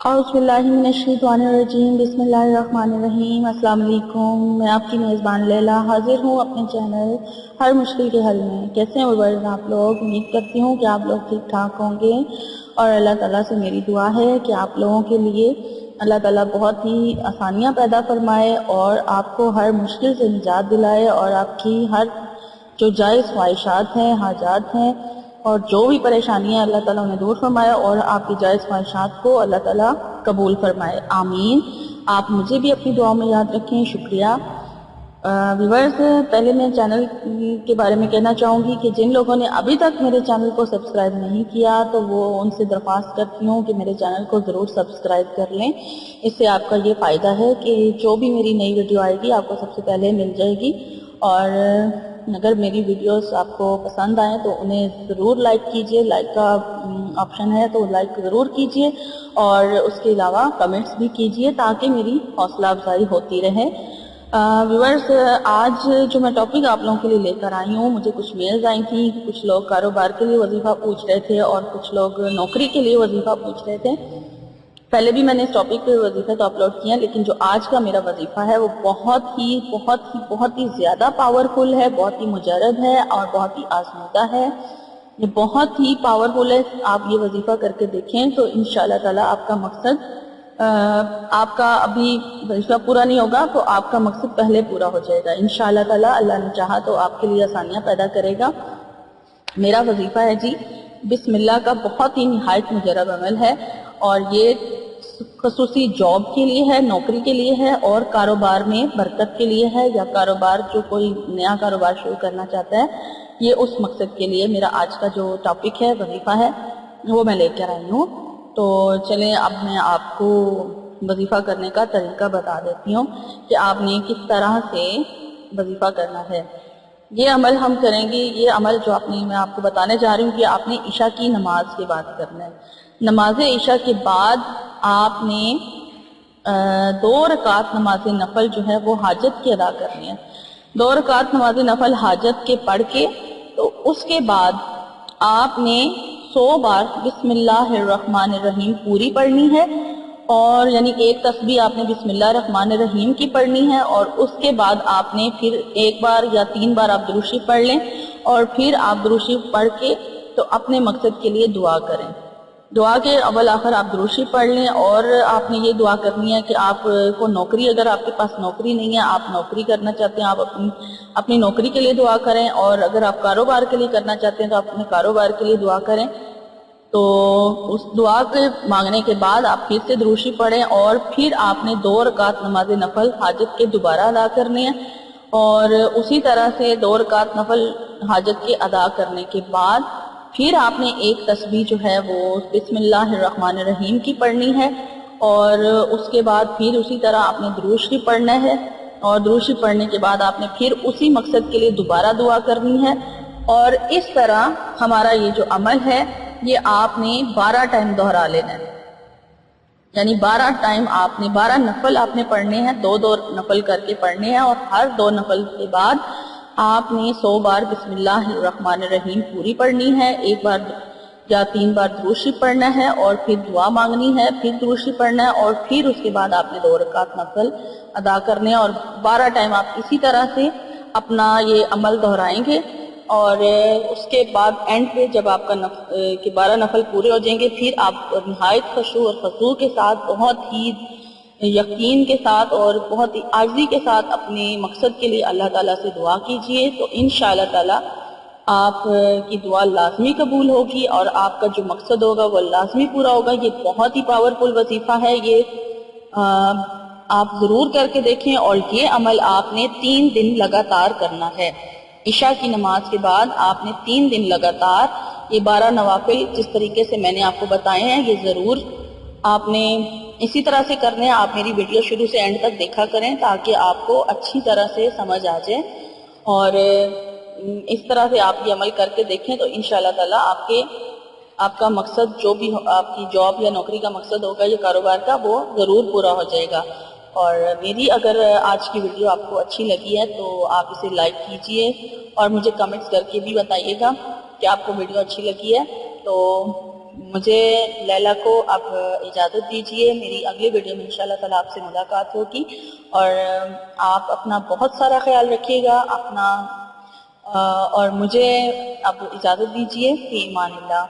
اعوذ باللہ من الشیطان الرجیم، بسم اللہ الرحمن الرحیم۔ السلام علیکم، میں آپ کی میزبان لیلا حاضر ہوں اپنے چینل ہر مشکل کے حل میں۔ کیسے ہیں ویورز آپ لوگ؟ امید کرتی ہوں کہ آپ لوگ ٹھیک ٹھاک ہوں گے، اور اللہ تعالیٰ سے میری دعا ہے کہ آپ لوگوں کے لیے اللہ تعالیٰ بہت ہی آسانیاں پیدا فرمائے اور آپ کو ہر مشکل سے نجات دلائے، اور آپ کی ہر جو جائز خواہشات ہیں، حاجات ہیں، اور جو بھی پریشانیاں اللہ تعالیٰ انہیں دور فرمائے، اور آپ کی جائز خواہشات کو اللہ تعالیٰ قبول فرمائے، آمین۔ آپ مجھے بھی اپنی دعاؤں میں یاد رکھیں، شکریہ۔ ویورز، پہلے میں چینل کے بارے میں کہنا چاہوں گی کہ جن لوگوں نے ابھی تک میرے چینل کو سبسکرائب نہیں کیا تو وہ ان سے درخواست کرتی ہوں کہ میرے چینل کو ضرور سبسکرائب کر لیں۔ اس سے آپ کا یہ فائدہ ہے کہ جو بھی میری نئی ویڈیو آئے گی آپ کو سب سے پہلے مل جائے گی، اور اگر میری ویڈیوز آپ کو پسند آئیں تو انہیں ضرور لائک کیجئے، لائک کا آپشن ہے تو لائک ضرور کیجئے، اور اس کے علاوہ کمنٹس بھی کیجئے تاکہ میری حوصلہ افزائی ہوتی رہے۔ ویورز، آج جو میں ٹاپک آپ لوگوں کے لیے لے کر آئی ہوں، مجھے کچھ میلز آئی تھیں کہ کچھ لوگ کاروبار کے لیے وظیفہ پوچھ رہے تھے اور کچھ لوگ نوکری کے لیے وظیفہ پوچھ رہے تھے۔ پہلے بھی میں نے اس ٹاپک پہ وظیفے تو اپلوڈ کیا، لیکن جو آج کا میرا وظیفہ ہے وہ بہت ہی زیادہ پاورفل ہے، بہت ہی مجرب ہے اور بہت ہی آزمودہ ہے۔ یہ بہت ہی پاورفل ہے۔ آپ یہ وظیفہ کر کے دیکھیں تو انشاءاللہ تعالیٰ آپ کا مقصد، آپ کا ابھی وظیفہ پورا نہیں ہوگا تو آپ کا مقصد پہلے پورا ہو جائے گا انشاءاللہ تعالیٰ۔ اللہ نے چاہا تو آپ کے لیے آسانیاں پیدا کرے گا۔ میرا وظیفہ ہے جی بسم اللہ کا، بہت ہی نہایت مجرب عمل ہے، اور یہ خصوصی جاب کے لیے ہے، نوکری کے لیے ہے، اور کاروبار میں برکت کے لیے ہے، یا کاروبار جو کوئی نیا کاروبار شروع کرنا چاہتا ہے، یہ اس مقصد کے لیے میرا آج کا جو ٹاپک ہے، وظیفہ ہے، وہ میں لے کر آئی ہوں۔ تو چلیں اب میں آپ کو وظیفہ کرنے کا طریقہ بتا دیتی ہوں کہ آپ نے کس طرح سے وظیفہ کرنا ہے۔ یہ عمل ہم کریں گے، یہ عمل جو میں آپ کو بتانے جا رہی ہوں کہ آپ نے عشاء کی نماز کے بعد کرنا ہے۔ نماز عشاء کے بعد آپ نے 2 رکعت نماز نفل جو ہے وہ حاجت کی ادا کرنی ہے۔ 2 رکعت نماز نفل حاجت کے پڑھ کے تو اس کے بعد آپ نے 100 بار بسم اللہ الرحمن الرحیم پوری پڑھنی ہے، اور یعنی ایک تسبیح آپ نے بسم اللہ الرحمن الرحیم کی پڑھنی ہے، اور اس کے بعد آپ نے پھر 1 بار یا 3 بار آپ درود شریف پڑھ لیں، اور پھر آپ درود شریف پڑھ کے تو اپنے مقصد کے لیے دعا کریں۔ دعا کے اول آخر آپ درود شریف پڑھ لیں، اور آپ نے یہ دعا کرنی ہے کہ آپ کو نوکری، اگر آپ کے پاس نوکری نہیں ہے، آپ نوکری کرنا چاہتے ہیں، آپ اپنی نوکری کے لیے دعا کریں، اور اگر آپ کاروبار کے لیے کرنا چاہتے ہیں تو آپ اپنے کاروبار کے لیے دعا کریں۔ تو اس دعا کے مانگنے کے بعد آپ پھر سے درود شریف پڑھیں، اور پھر آپ نے 2 رکعت نماز نفل حاجت کے دوبارہ ادا کرنے ہیں، اور اسی طرح سے 2 رکعت نفل حاجت کے ادا کرنے کے بعد پھر آپ نے ایک تسبیح جو ہے وہ بسم اللہ الرحمن الرحیم کی پڑھنی ہے، اور اس کے بعد پھر اسی طرح آپ نے درود شریف پڑھنا ہے، اور درود شریف پڑھنے کے بعد آپ نے پھر اسی مقصد کے لیے دوبارہ دعا کرنی ہے، اور اس طرح ہمارا یہ جو عمل ہے یہ آپ نے 12 ٹائم دہرا لینا ہے، یعنی 12 ٹائم آپ نے 12 نفل آپ نے پڑھنے ہیں، 2 نفل کر کے پڑھنے ہیں، اور ہر 2 نفل کے بعد آپ نے 100 بار بسم اللہ الرحمن الرحیم پوری پڑھنی ہے، 1 بار یا 3 بار درود شریف پڑھنا ہے، اور پھر دعا مانگنی ہے، پھر درود شریف پڑھنا ہے، اور پھر اس کے بعد آپ نے 2 رکعت نفل ادا کرنے ہیں، اور 12 ٹائم آپ اسی طرح سے اپنا یہ عمل دہرائیں گے، اور اس کے بعد اینڈ پہ جب آپ کا 12 نفل پورے ہو جائیں گے، پھر آپ نہایت خشوع اور خضوع کے ساتھ، بہت ہی یقین کے ساتھ اور بہت ہی عاجزی کے ساتھ اپنے مقصد کے لیے اللہ تعالیٰ سے دعا کیجئے، تو انشاءاللہ تعالیٰ آپ کی دعا لازمی قبول ہوگی، اور آپ کا جو مقصد ہوگا وہ لازمی پورا ہوگا۔ یہ بہت ہی پاورفل وظیفہ ہے، یہ آپ ضرور کر کے دیکھیں، اور یہ عمل آپ نے 3 دن لگاتار کرنا ہے۔ عشاء کی نماز کے بعد آپ نے 3 دن لگاتار یہ 12 نوافل جس طریقے سے میں نے آپ کو بتائے ہیں، یہ ضرور آپ نے اسی طرح سے کرنے ہیں۔ آپ میری ویڈیو شروع سے اینڈ تک دیکھا کریں تاکہ آپ کو اچھی طرح سے سمجھ آ جائے، اور اس طرح سے آپ یہ عمل کر کے دیکھیں تو انشاءاللہ تعالیٰ آپ کا مقصد جو بھی آپ کی جاب یا نوکری کا مقصد ہوگا یا کاروبار کا، وہ ضرور پورا ہو جائے گا۔ اور میری اگر آج کی ویڈیو آپ کو اچھی لگی ہے تو آپ اسے لائک کیجئے، اور مجھے کمنٹس کر کے بھی بتائیے گا کہ آپ کو ویڈیو اچھی لگی ہے۔ تو مجھے لیلا کو اب اجازت دیجیے، میری اگلی ویڈیو میں انشاءاللہ تعالیٰ آپ سے ملاقات ہوگی، اور آپ اپنا بہت سارا خیال رکھیے گا اور مجھے اب اجازت دیجیے، فی امان اللہ۔